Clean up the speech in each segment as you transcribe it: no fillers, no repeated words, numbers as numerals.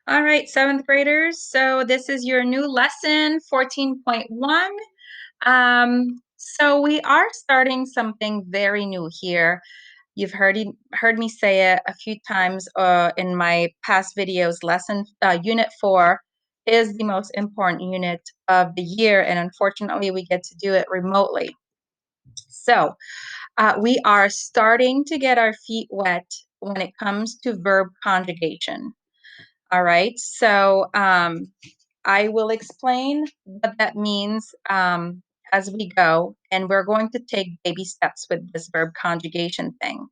All right, seventh graders. So this is your new lesson, 14.1. So we are starting something very new here. You've heard me say it a few times in my past videos. Unit 4 is the most important unit of the year, and unfortunately, we get to do it remotely. So we are starting to get our feet wet when it comes to verb conjugation. All right, so I will explain what that means as we go, and we're going to take baby steps with this verb conjugation thing.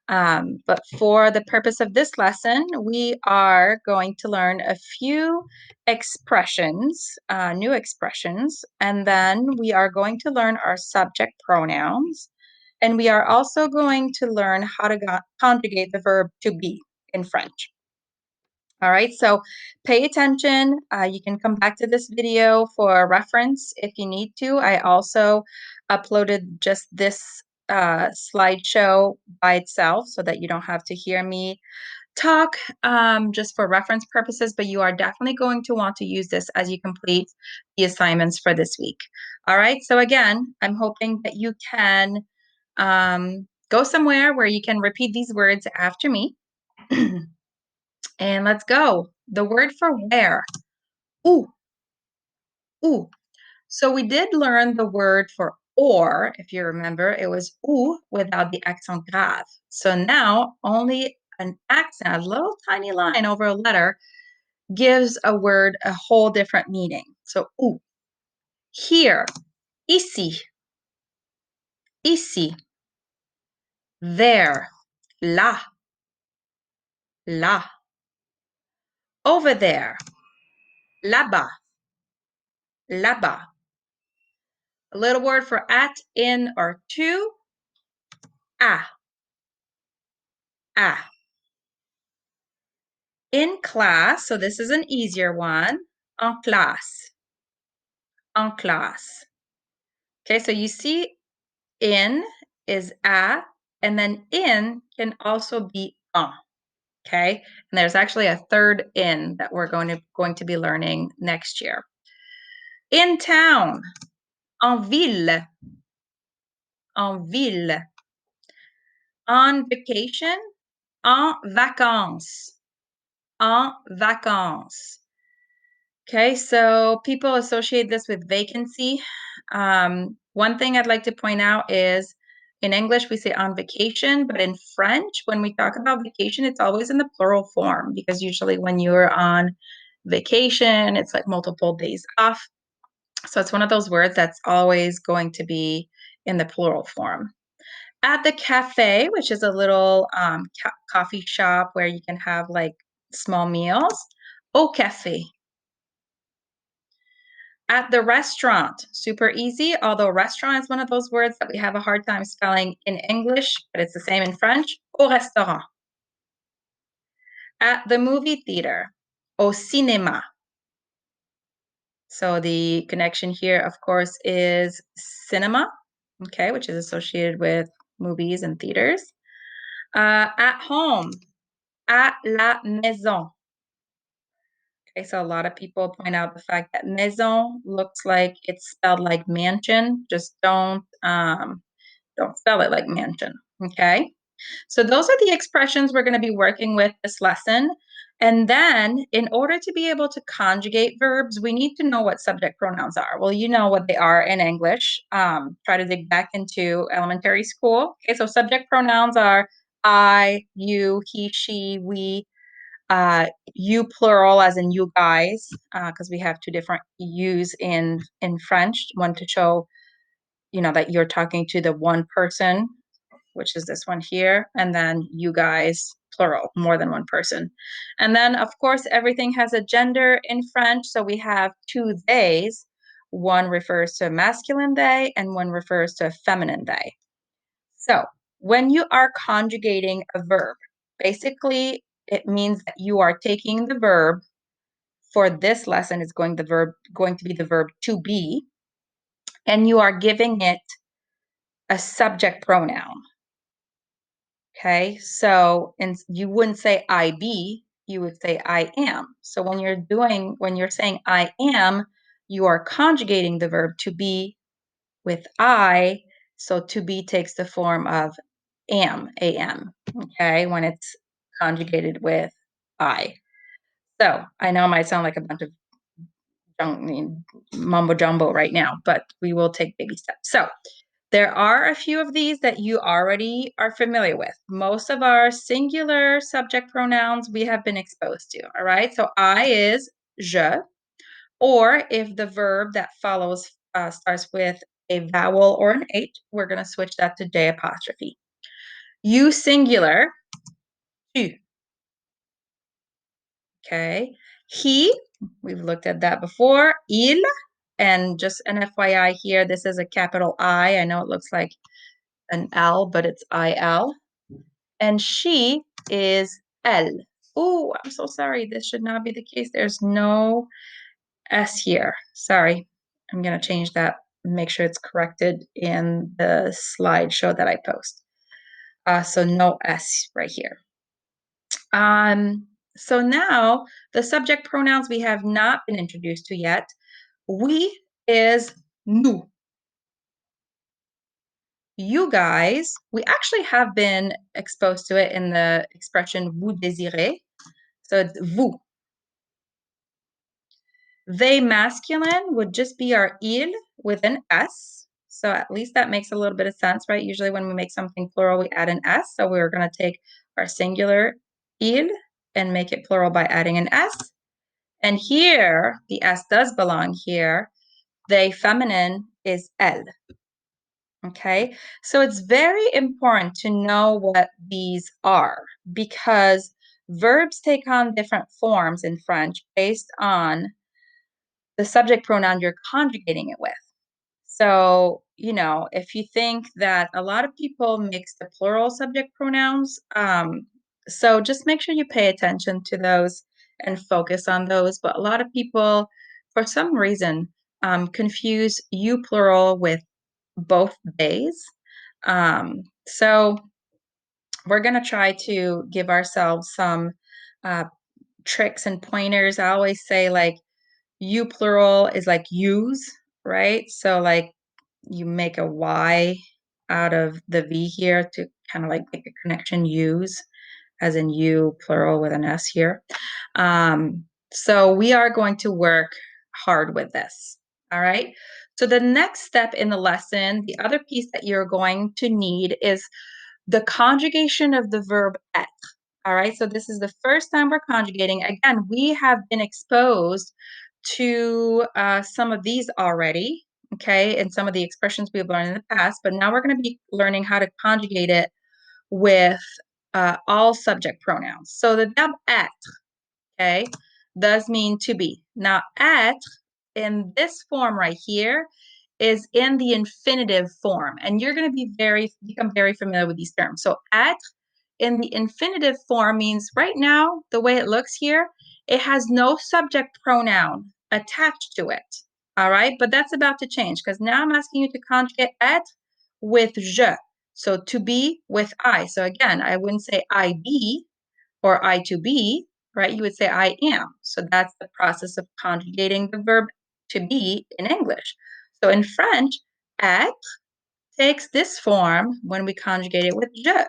But for the purpose of this lesson, we are going to learn a few expressions, new expressions, and then we are going to learn our subject pronouns, and we are also going to learn how to conjugate the verb to be in French. All right, so pay attention. You can come back to this video for reference if you need to. I also uploaded just this slideshow by itself so that you don't have to hear me talk just for reference purposes, but you are definitely going to want to use this as you complete the assignments for this week. All right, so again, I'm hoping that you can go somewhere where you can repeat these words after me. And let's go. The word for where. Ooh, ooh. So we did learn the word for or, if you remember, it was ooh without the accent grave. So now only an accent, a little tiny line over a letter, gives a word a whole different meaning. So ooh, here, ici, ici, there, là, là, over there, là-bas, là-bas. A little word for at, in, or to, à, à. In class, so this is an easier one, en classe, en classe. Okay, so you see in is à, and then in can also be en. Okay, and there's actually a third in that we're going to be learning next year. In town, en ville, en ville. On vacation, en vacances, en vacances. Okay, so people associate this with vacancy. One thing I'd like to point out is in English, we say on vacation, but in French, when we talk about vacation, it's always in the plural form because usually when you're on vacation, it's like multiple days off. So it's one of those words that's always going to be in the plural form. At the cafe, which is a little coffee shop where you can have like small meals, au café. At the restaurant, super easy, although restaurant is one of those words that we have a hard time spelling in English, but it's the same in French, au restaurant. At the movie theater, au cinéma. So the connection here, of course, is cinema, okay, which is associated with movies and theaters. At home, à la maison. Okay, so a lot of people point out the fact that maison looks like it's spelled like mansion. Just don't spell it like mansion. Okay, so those are the expressions we're going to be working with this lesson. And then in order to be able to conjugate verbs, we need to know what subject pronouns are. Well, you know what they are in English. Try to dig back into elementary school. Okay, so subject pronouns are I, you, he, she, we, you plural as in you guys, because we have two different yous in French. One to show, that you're talking to the one person, which is this one here, and then you guys plural, more than one person. And then of course everything has a gender in French, so we have two theys. One refers to a masculine they and one refers to a feminine they. So when you are conjugating a verb, basically it means that you are taking the verb. For this lesson is going to be the verb to be, and you are giving it a subject pronoun. Okay, so and you wouldn't say I be, you would say I am. So when you're saying I am, you are conjugating the verb to be with I. So to be takes the form of am, okay, when it's conjugated with I. So I know it might sound like a bunch of mumbo jumbo right now, but we will take baby steps. So there are a few of these that you already are familiar with. Most of our singular subject pronouns we have been exposed to, all right? So I is je, or if the verb that follows starts with a vowel or an H, we're going to switch that to J apostrophe. You singular, tu. Okay. He, we've looked at that before, il, and just an FYI here, this is a capital I. I know it looks like an L, but it's IL. And she is elle. Oh, I'm so sorry. This should not be the case. There's no S here. Sorry. I'm going to change that and make sure it's corrected in the slideshow that I post. So no S right here. So now the subject pronouns we have not been introduced to yet. We is nous. You guys, we actually have been exposed to it in the expression vous désirez. So it's vous. They masculine would just be our il with an S. So at least that makes a little bit of sense, right? Usually when we make something plural, we add an S. So we're going to take our singular il and make it plural by adding an S. And here, the S does belong here. They feminine is elle. Okay, so it's very important to know what these are because verbs take on different forms in French based on the subject pronoun you're conjugating it with. So, if you think that a lot of people mix the plural subject pronouns, so just make sure you pay attention to those and focus on those. But a lot of people, for some reason, confuse you plural with both days. So we're going to try to give ourselves some uh, tricks and pointers. I always say like you plural is like use, right? So like you make a Y out of the V here to kind of like make a connection use as in you plural with an S here. So we are going to work hard with this. All right. So the next step in the lesson, the other piece that you're going to need is the conjugation of the verb être. All right. So this is the first time we're conjugating. Again, we have been exposed to some of these already. Okay. And some of the expressions we've learned in the past, but now we're going to be learning how to conjugate it with all subject pronouns. So the verb être, okay, does mean to be. Now, être in this form right here is in the infinitive form, and you're going to become very familiar with these terms. So, être in the infinitive form means right now, the way it looks here, it has no subject pronoun attached to it. All right, but that's about to change because now I'm asking you to conjugate être with je. So to be with I. So again, I wouldn't say I be or I to be, right? You would say I am. So that's the process of conjugating the verb to be in English. So in French, être takes this form when we conjugate it with je.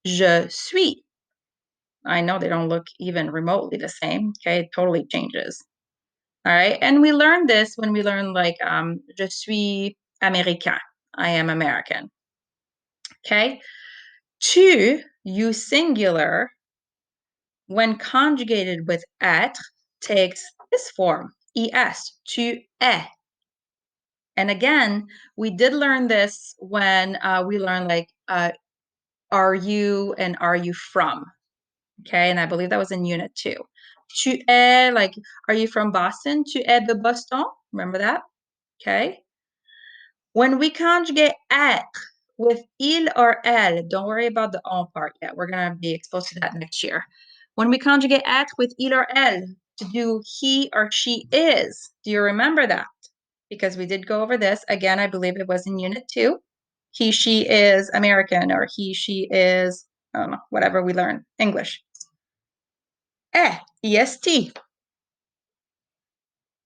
Je suis. I know they don't look even remotely the same. Okay, it totally changes. All right, and we learned this when we learned like je suis américain. I am American. Okay, tu, you singular, when conjugated with être, takes this form, es, tu es. And again, we did learn this when we learned like, are you and are you from? Okay, and I believe that was in unit 2. Tu es, like, are you from Boston? Tu es de Boston? Remember that? Okay. When we conjugate être with il or elle, don't worry about the on part yet. We're going to be exposed to that next year. When we conjugate être with il or elle to do he or she is, do you remember that? Because we did go over this. Again, I believe it was in unit 2. He, she is American, or he, she is, I don't know, whatever we learn, English. E-S-T.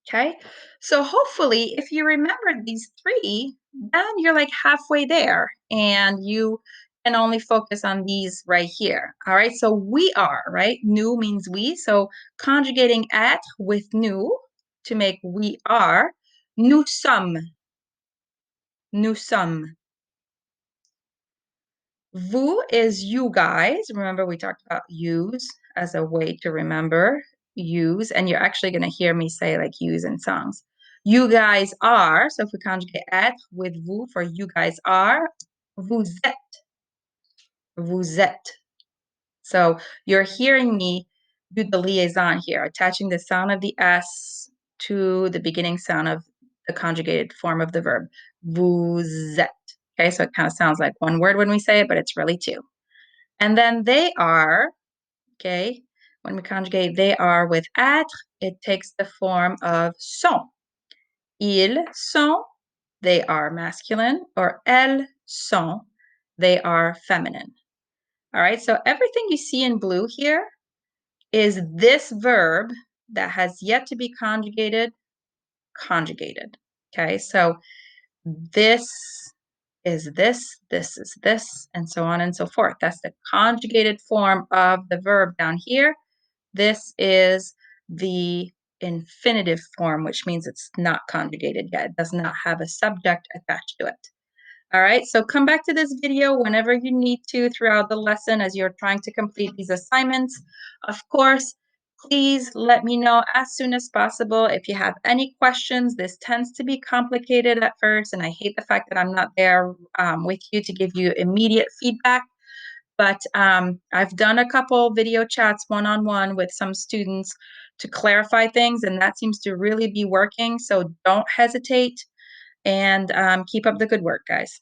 Okay, so hopefully, if you remember these three, then you're like halfway there and you can only focus on these right here. All right, so we are, right? Nous means we. So conjugating être with nous to make we are. Nous sommes. Nous sommes. Vous is you guys. Remember, we talked about use as a way to remember use, and you're actually going to hear me say like use in songs. You guys are. So if we conjugate être with vous for you guys are, vous êtes. Vous êtes. So you're hearing me do the liaison here, attaching the sound of the S to the beginning sound of the conjugated form of the verb. Vous êtes. Okay, so it kind of sounds like one word when we say it, but it's really two. And then they are, okay, when we conjugate they are with être, it takes the form of sont. Ils sont, they are masculine, or elles sont, they are feminine. All right, so everything you see in blue here is this verb that has yet to be conjugated. Okay, so this is this is this, and so on and so forth. That's the conjugated form of the verb down here. This is the infinitive form, which means it's not conjugated yet. It does not have a subject attached to it. All right, so come back to this video whenever you need to throughout the lesson as you're trying to complete these assignments. Of course, please let me know as soon as possible if you have any questions. This tends to be complicated at first, and I hate the fact that I'm not there with you to give you immediate feedback. But I've done a couple video chats one-on-one with some students to clarify things, and that seems to really be working. So don't hesitate and keep up the good work, guys.